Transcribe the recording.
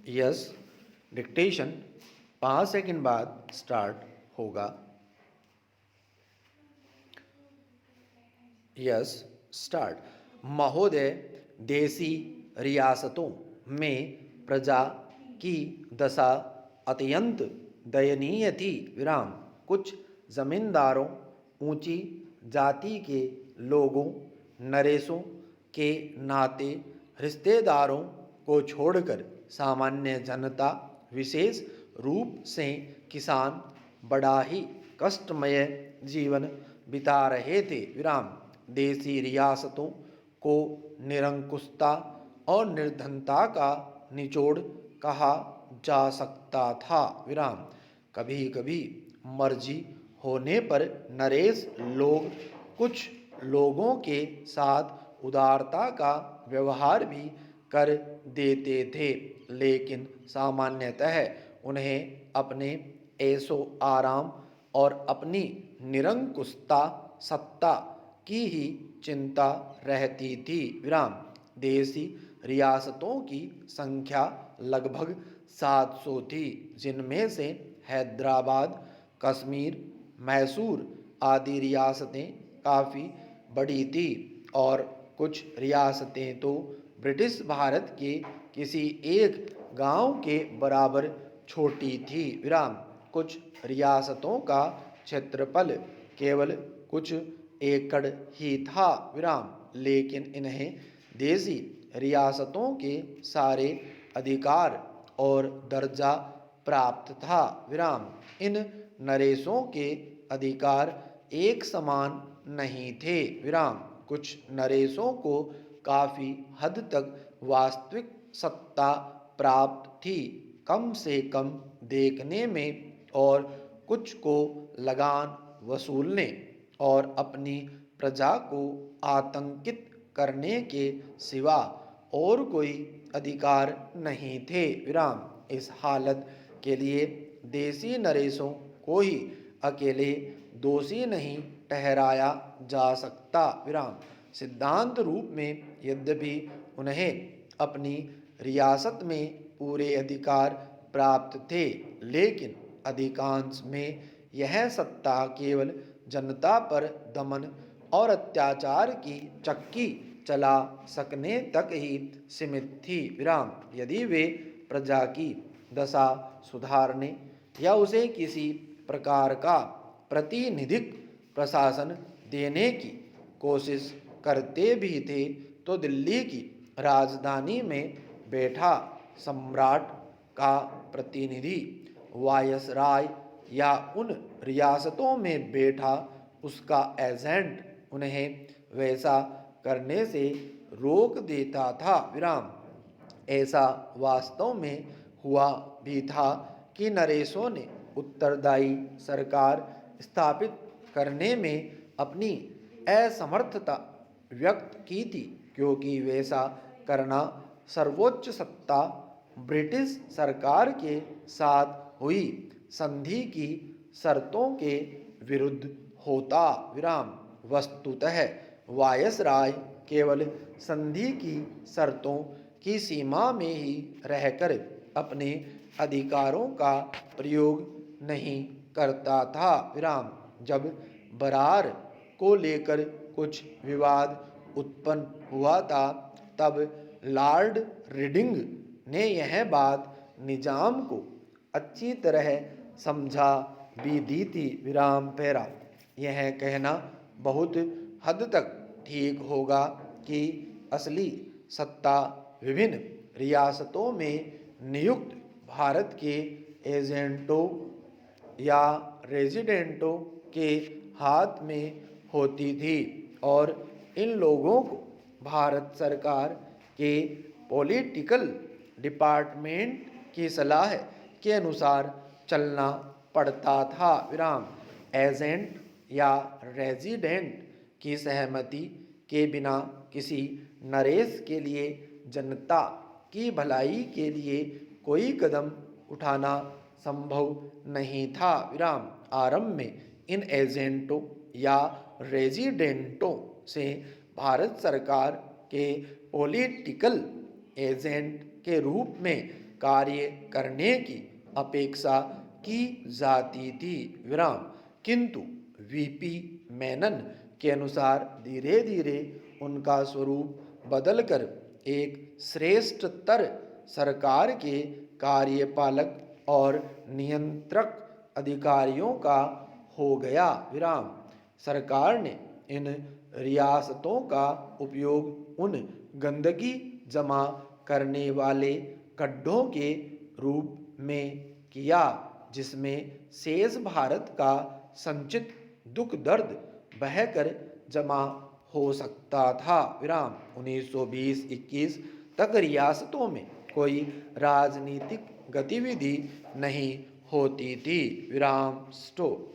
Yes, dictation 5 second बाद start होगा। Yes, start. महोदय, देसी रियासतों में प्रजा की दशा अत्यंत दयनीय थी। विराम। कुछ जमींदारों, ऊंची जाति के लोगों, नरेशों के नाते रिश्तेदारों को छोड़कर सामान्य जनता, विशेष रूप से किसान, बड़ा ही कष्टमय जीवन बिता रहे थे। विराम। देसी रियासतों को निरंकुशता और निर्धनता का निचोड़ कहा जा सकता था। विराम। कभी कभी मर्जी होने पर नरेश लोग कुछ लोगों के साथ उदारता का व्यवहार भी कर देते थे, लेकिन सामान्यतः उन्हें अपने ऐशो आराम और अपनी निरंकुशता सत्ता की ही चिंता रहती थी। विराम। देसी रियासतों की संख्या लगभग 700 थी, जिनमें से हैदराबाद, कश्मीर, मैसूर आदि रियासतें काफ़ी बड़ी थी और कुछ रियासतें तो ब्रिटिश भारत के किसी एक गांव के बराबर छोटी थी। विराम। कुछ रियासतों का क्षेत्रफल केवल कुछ एकड़ ही था। विराम। लेकिन इन्हें देसी रियासतों के सारे अधिकार और दर्जा प्राप्त था। विराम। इन नरेशों के अधिकार एक समान नहीं थे। विराम। कुछ नरेशों को काफ़ी हद तक वास्तविक सत्ता प्राप्त थी, कम से कम देखने में, और कुछ को लगान वसूलने और अपनी प्रजा को आतंकित करने के सिवा और कोई अधिकार नहीं थे। विराम। इस हालत के लिए देसी नरेशों को ही अकेले दोषी नहीं ठहराया जा सकता। विराम। सिद्धांत रूप में यद्यपि उन्हें अपनी रियासत में पूरे अधिकार प्राप्त थे, लेकिन अधिकांश में यह सत्ता केवल जनता पर दमन और अत्याचार की चक्की चला सकने तक ही सीमित थी। विराम। यदि वे प्रजा की दशा सुधारने या उसे किसी प्रकार का प्रतिनिधिक प्रशासन देने की कोशिश करते भी थे, तो दिल्ली की राजधानी में बैठा सम्राट का प्रतिनिधि, वायसराय, या उन रियासतों में बैठा उसका एजेंट उन्हें वैसा करने से रोक देता था। विराम। ऐसा वास्तव में हुआ भी था कि नरेशों ने उत्तरदायी सरकार स्थापित करने में अपनी असमर्थता व्यक्त की थी, क्योंकि वैसा करना सर्वोच्च सत्ता ब्रिटिश सरकार के साथ हुई संधि की शर्तों के विरुद्ध होता। विराम। वस्तुतः वायसराय केवल संधि की शर्तों की सीमा में ही रहकर अपने अधिकारों का प्रयोग नहीं करता था। विराम। जब बरार को लेकर कुछ विवाद उत्पन्न हुआ था, तब लॉर्ड रीडिंग ने यह बात निजाम को अच्छी तरह समझा भी दी थी। विराम पैरा। यह कहना बहुत हद तक ठीक होगा कि असली सत्ता विभिन्न रियासतों में नियुक्त भारत के एजेंटों या रेजिडेंटों के हाथ में होती थी, और इन लोगों को भारत सरकार के पॉलिटिकल डिपार्टमेंट की सलाह के अनुसार चलना पड़ता था। विराम। एजेंट या रेजिडेंट की सहमति के बिना किसी नरेश के लिए जनता की भलाई के लिए कोई कदम उठाना संभव नहीं था। विराम। आरंभ में इन एजेंटों या रेजिडेंटों से भारत सरकार के पॉलिटिकल एजेंट के रूप में कार्य करने की अपेक्षा की जाती थी विराम। किंतु वीपी मेनन के अनुसार धीरे धीरे उनका स्वरूप बदलकर एक श्रेष्ठतर सरकार के कार्यपालक और नियंत्रक अधिकारियों का हो गया विराम। सरकार ने इन रियासतों का उपयोग उन गंदगी जमा करने वाले गड्ढों के रूप में किया जिसमें शेष भारत का संचित दुख दर्द बहकर जमा हो सकता था विराम। 1920-21 तक रियासतों में कोई राजनीतिक गतिविधि नहीं होती थी विराम। स्टॉप।